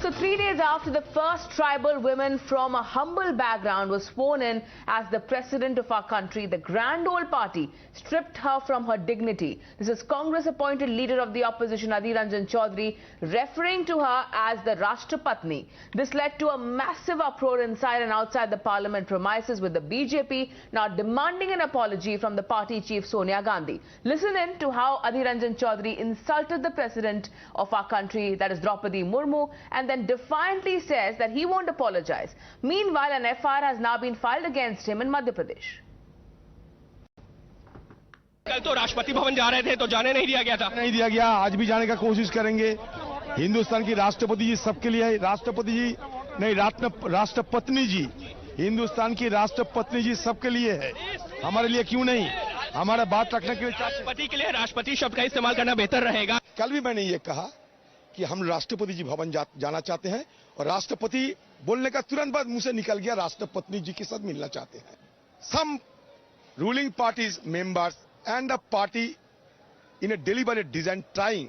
So 3 days after the first tribal woman from a humble background was sworn in as the president of our country, the grand old party stripped her from her dignity. This is Congress appointed leader of the opposition Adhir Ranjan Chaudhary referring to her as the Rastrapatni. This led to a massive uproar inside and outside the parliament premises, with the BJP now demanding an apology from the party chief Sonia Gandhi. Listen in to how Adhir Ranjan Chaudhary insulted the president of our country, that is Draupadi Murmu, and then defiantly says that he won't apologize. Meanwhile, an FIR has now been filed against him in Madhya Pradesh. कल तो राष्ट्रपति भवन जा रहे थे तो जाने नहीं दिया गया था। नहीं दिया गया, आज भी जाने का कोशिश करेंगे। हिंदुस्तान की राष्ट्रपति जी सबके लिए है। राष्ट्रपति जी नहीं, राष्ट्रपत्नी जी, हिंदुस्तान की राष्ट्रपत्नी जी सबके लिए है। हमारे लिए क्यों नहीं? हमारा बात रखने के लिए राष्ट्रपति के लिए राष्ट्रपति शब्द का इस्तेमाल करना बेहतर रहेगा। कल भी मैंने ये कहा कि हम राष्ट्रपति जी भवन जाना चाहते हैं, और राष्ट्रपति बोलने का तुरंत बाद मुंह से निकल गया राष्ट्रपत्नी जी के साथ मिलना चाहते हैं। Some ruling parties members and the party in a deliberate design trying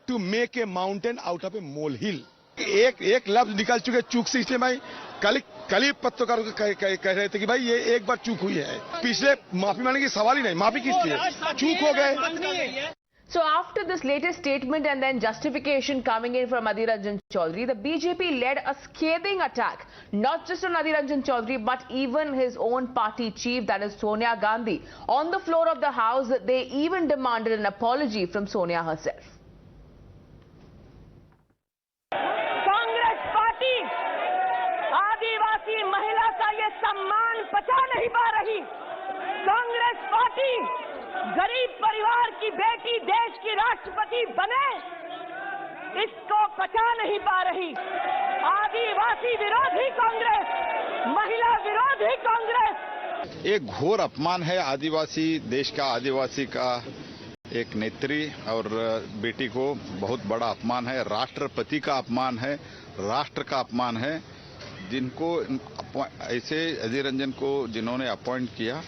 to make a mountain out of a molehill. एक लफ्ज निकल चुके चूक से, इसलिए मैं कल ही पत्रकारों को कह रहे थे कि भाई ये एक बार चूक हुई है। पिछले माफी मांगने की सवाल ही नहीं, माफी किस लिए? चूक हो गए। So after this latest statement and then justification coming in from Adhir Ranjan Chaudhary, the BJP led a scathing attack, not just on Adhir Ranjan Chaudhary, but even his own party chief, that is Sonia Gandhi. On the floor of the House, they even demanded an apology from Sonia herself. Congress party आदिवासी महिला का ये सम्मान पचा नहीं पा रही। Congress party गरीब परिवार की बेटी देश की राष्ट्रपति बने, इसको पचा नहीं पा रही। आदिवासी विरोधी कांग्रेस, महिला विरोधी कांग्रेस। एक घोर अपमान है आदिवासी देश का, आदिवासी का एक नेत्री और बेटी को बहुत बड़ा अपमान है। राष्ट्रपति का अपमान है, राष्ट्र का अपमान है। जिनको ऐसे अधीर रंजन को जिन्होंने अपॉइंट किया,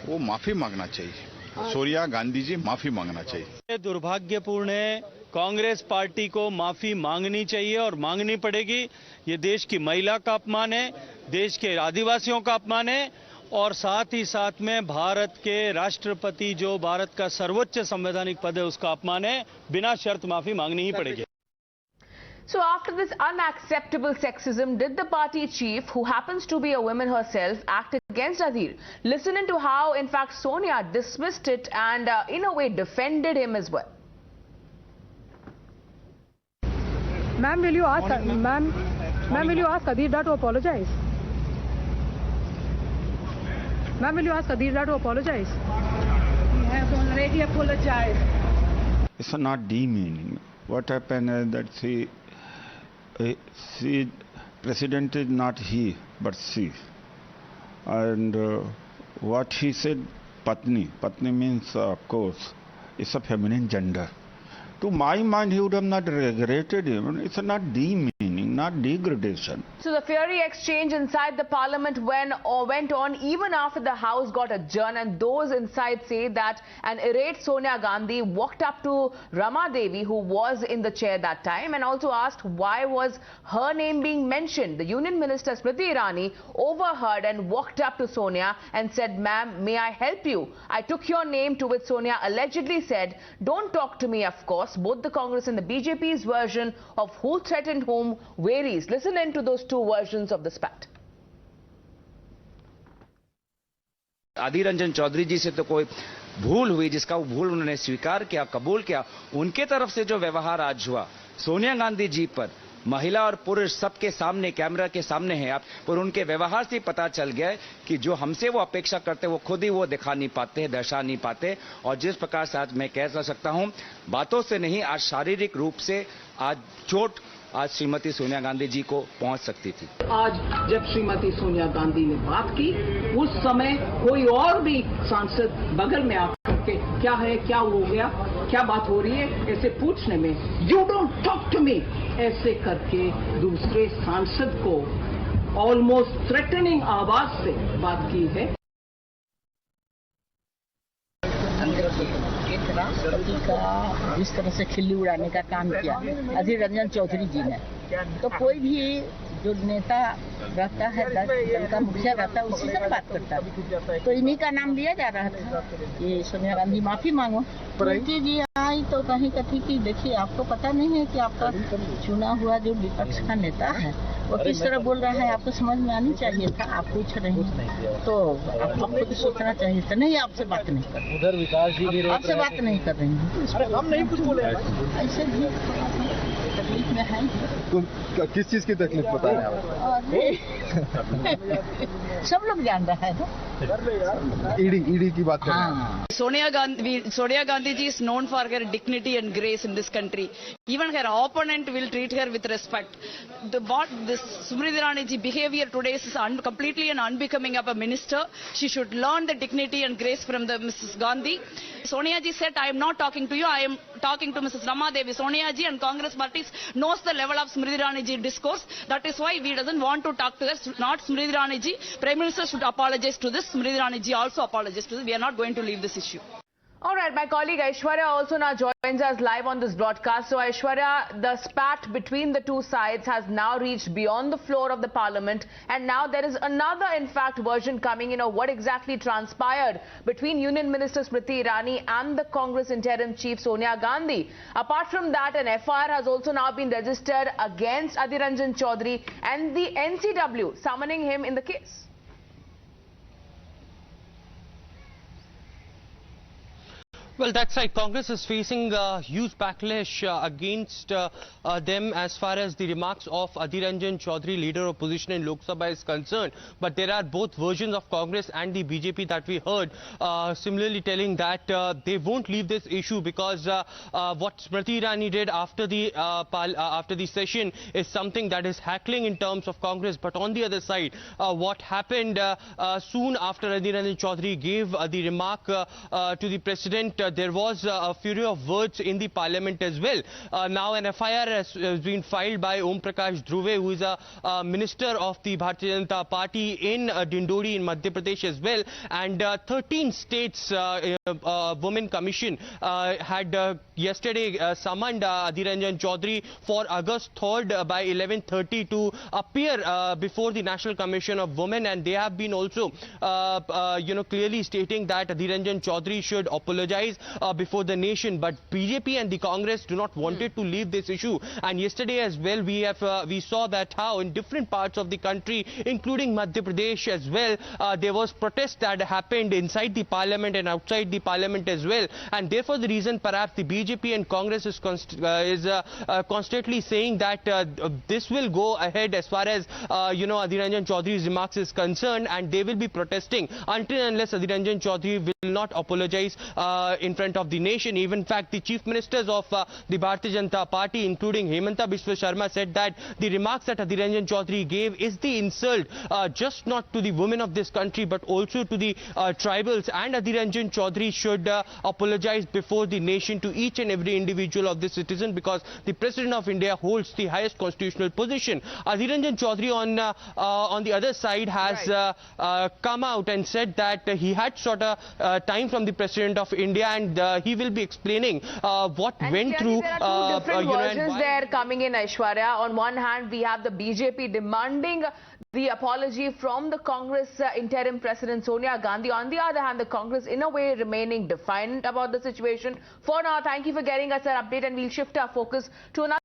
वो माफी मांगना चाहिए। सोनिया गांधी जी माफी मांगना चाहिए। दुर्भाग्यपूर्ण है, कांग्रेस पार्टी को माफी मांगनी चाहिए और मांगनी पड़ेगी। ये देश की महिला का अपमान है, देश के आदिवासियों का अपमान है, और साथ ही साथ में भारत के राष्ट्रपति जो भारत का सर्वोच्च संवैधानिक पद है उसका अपमान है। बिना शर्त माफी मांगनी ही पड़ेगी। So after this unacceptable sexism, did the party chief, who happens to be a woman herself, act against Adhir? Listen into how, in fact, Sonia dismissed it and in a way defended him as well. Ma'am, will you ask Adhir to apologize? Ma'am, will you ask Adhir to apologize? He has already apologized. It's not demeaning. What happened is that she president is not he but she, and what he said, patni means of course it's a feminine gender. To my mind, he would have not regretted him. It's not demeaning, not degradation. So the fiery exchange inside the parliament went on even after the House got adjourned, and those inside say that an irate Sonia Gandhi walked up to Rama Devi, who was in the chair that time, and also asked why was her name being mentioned. The Union Minister Smriti Irani overheard and walked up to Sonia and said, "Ma'am, may I help you? I took your name," to which Sonia allegedly said, "Don't talk to me, of course." Both the Congress and the BJP's version of who threatened whom varies. Listen in to those two versions of the spat. Adhir Ranjan Chaudhary जी से तो कोई भूल हुई, जिसका वो भूल उन्होंने स्वीकार किया, कबूल किया। उनके तरफ से जो व्यवहार आज हुआ सोनिया गांधी जी पर, महिला और पुरुष सबके सामने, कैमरा के सामने है आप, पर उनके व्यवहार से पता चल गया है कि जो हमसे वो अपेक्षा करते वो खुद ही वो दिखा नहीं पाते, दर्शा नहीं पाते। और जिस प्रकार से आज मैं कह सकता हूं, बातों से नहीं, आज शारीरिक रूप से आज चोट आज श्रीमती सोनिया गांधी जी को पहुंच सकती थी। आज जब श्रीमती सोनिया गांधी ने बात की, उस समय कोई और भी सांसद बगल में आकर के क्या है, क्या हो गया, क्या बात हो रही है, ऐसे पूछने में you don't talk to me ऐसे करके दूसरे सांसद को ऑलमोस्ट थ्रेटनिंग आवाज से बात की है। एक राष्ट्रपति का जिस तरह से खिल्ली उड़ाने का काम किया अधीर रंजन चौधरी जी ने, तो कोई भी जो नेता रहता है, दल का मुखिया रहता है, उसी से बात करता है। तो इन्हीं का नाम लिया जा रहा था कि सोनिया गांधी माफी मांगो। प्रीति जी आई तो कहीं कथी की, देखिए आपको पता नहीं है कि आपका चुना हुआ जो विपक्ष का नेता है वो किस तरह बोल रहा है, आपको समझ में आनी चाहिए था। आप पूछ रहे हैं तो आपको खुद सोचना चाहिए था। नहीं, आपसे बात नहीं कर, उधर विकास जी भी आपसे बात नहीं कर रही हैं। हम नहीं कुछ बोले, ऐसे भी तकलीफ में है। तुम किस चीज की तकलीफ बता रहे हैं? सब लोग जान रहा है ना, ईडी की बात कर रहे हैं। Sonia Gandhi ji is known for her dignity and grace in this country. Even her opponent will treat her with respect. This Smriti Irani ji behavior today is completely unbecoming of a minister. She should learn the dignity and grace from the Mrs. Gandhi. Sonia ji said, I am not talking to you, I am talking to Mrs. Rama Devi. Sonia ji and Congress parties knows the level of Smriti Irani ji discourse. That is why we doesn't want to talk to her. Not Smriti Irani ji. Prime Minister should apologize to this. Smriti Irani ji also apologize to this. We are not going to leave this issue. All right, my colleague Aishwarya also now joins us live on this broadcast. So Aishwarya, the spat between the two sides has now reached beyond the floor of the parliament, and now there is another, in fact, version coming in of what exactly transpired between Union Minister Smriti Irani and the Congress interim chief Sonia Gandhi. Apart from that, an FIR has also now been registered against Adhir Ranjan Chaudhary and the NCW, summoning him in the case. Well, that's right. Congress is facing huge backlash against them as far as the remarks of Adhir Ranjan Chaudhary, leader of opposition in Lok Sabha, is concerned. But there are both versions of Congress and the BJP that we heard similarly telling that they won't leave this issue because what Smriti Irani did after the session is something that is hackling in terms of Congress. But on the other side, what happened soon after Adhir Ranjan Chaudhary gave the remark to the president, there was a fury of words in the parliament as well. Now an FIR has been filed by Om Prakash Dhruve, who is a minister of the Bharatiya Janata Party in Dindori in Madhya Pradesh as well. And 13 states Women Commission had yesterday summoned Adhir Ranjan Chaudhary for August 3rd by 11:30 to appear before the National Commission of Women, and they have been also clearly stating that Adhir Ranjan Chaudhary should apologize before the nation. But BJP and the Congress do not wanted to leave this issue, and yesterday as well we saw that how in different parts of the country, including Madhya Pradesh as well, there was protest that happened inside the parliament and outside the parliament as well. And therefore the reason perhaps the BJP and Congress is constantly saying that this will go ahead as far as Adhir Ranjan Chaudhary's remarks is concerned, and they will be protesting until and unless Adhir Ranjan Chaudhary will not apologize in front of the nation. Even in fact, the chief ministers of the Bharatiya Janata Party, including Hemanta Biswa Sharma, said that the remarks that Adhir Ranjan Chaudhary gave is the insult just not to the women of this country but also to the tribals, and Adhir Ranjan Chaudhary should apologize before the nation to each and every individual of the citizen, because the President of India holds the highest constitutional position. Adhir Ranjan Chaudhary on the other side has come out and said that he had sought a time from the President of India, and he will be explaining what went through. There are two different versions there coming in, Aishwarya. On one hand, we have the BJP demanding the apology from the Congress interim president Sonia Gandhi. On the other hand, the Congress in a way remaining defiant about the situation. For now, thank you for getting us an update, and we'll shift our focus to another